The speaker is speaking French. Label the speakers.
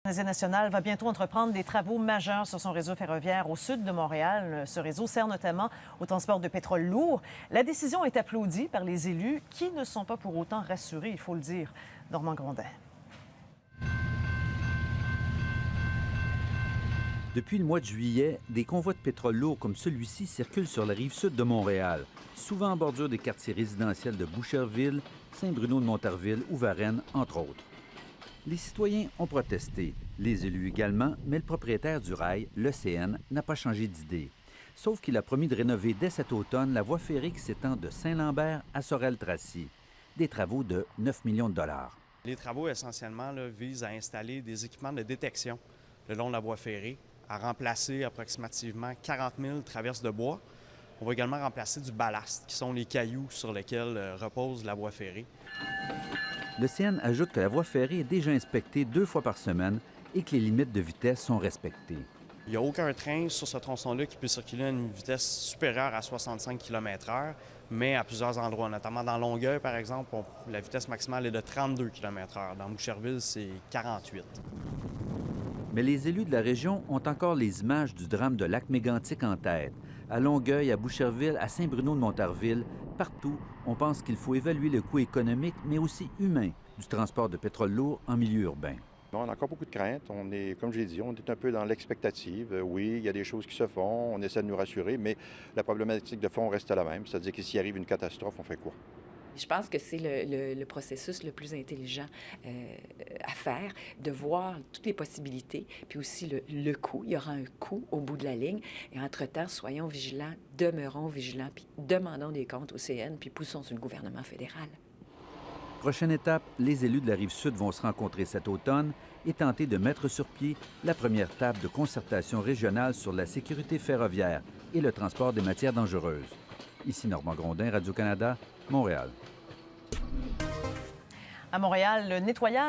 Speaker 1: Réseau national va bientôt entreprendre des travaux majeurs sur son réseau ferroviaire au sud de Montréal. Ce réseau sert notamment au transport de pétrole lourd. La décision est applaudie par les élus qui ne sont pas pour autant rassurés, il faut le dire. Normand Grondin.
Speaker 2: Depuis le mois de juillet, des convois de pétrole lourd comme celui-ci circulent sur la rive sud de Montréal, souvent en bordure des quartiers résidentiels de Boucherville, Saint-Bruno-de-Montarville ou Varennes, entre autres. Les citoyens ont protesté, les élus également, mais le propriétaire du rail, l'ECN, n'a pas changé d'idée. Sauf qu'il a promis de rénover dès cet automne la voie ferrée qui s'étend de Saint-Lambert à Sorel-Tracy. Des travaux de 9 millions de dollars.
Speaker 3: Les travaux, essentiellement, visent à installer des équipements de détection le long de la voie ferrée, à remplacer approximativement 40 000 traverses de bois. On va également remplacer du ballast, qui sont les cailloux sur lesquels repose la voie ferrée.
Speaker 2: Le CN ajoute que la voie ferrée est déjà inspectée 2 fois par semaine et que les limites de vitesse sont respectées.
Speaker 3: Il n'y a aucun train sur ce tronçon-là qui peut circuler à une vitesse supérieure à 65 km/h, mais à plusieurs endroits, notamment dans Longueuil, par exemple, la vitesse maximale est de 32 km/h. Dans Boucherville, c'est 48.
Speaker 2: Mais les élus de la région ont encore les images du drame de Lac-Mégantic en tête. À Longueuil, à Boucherville, à Saint-Bruno-de-Montarville, partout, on pense qu'il faut évaluer le coût économique, mais aussi humain, du transport de pétrole lourd en milieu urbain.
Speaker 4: On a encore beaucoup de craintes. On est, comme je l'ai dit, on est un peu dans l'expectative. Oui, il y a des choses qui se font, on essaie de nous rassurer, mais la problématique de fond reste la même. C'est-à-dire que s'il arrive une catastrophe, on fait quoi?
Speaker 5: Je pense que c'est le processus le plus intelligent à faire, de voir toutes les possibilités, puis aussi le coût. Il y aura un coût au bout de la ligne. Et entre-temps, soyons vigilants, demeurons vigilants, puis demandons des comptes au CN, puis poussons sur le gouvernement fédéral.
Speaker 2: Prochaine étape, les élus de la Rive-Sud vont se rencontrer cet automne et tenter de mettre sur pied la première table de concertation régionale sur la sécurité ferroviaire et le transport des matières dangereuses. Ici Normand Grondin, Radio-Canada, Montréal.
Speaker 1: À Montréal, le nettoyage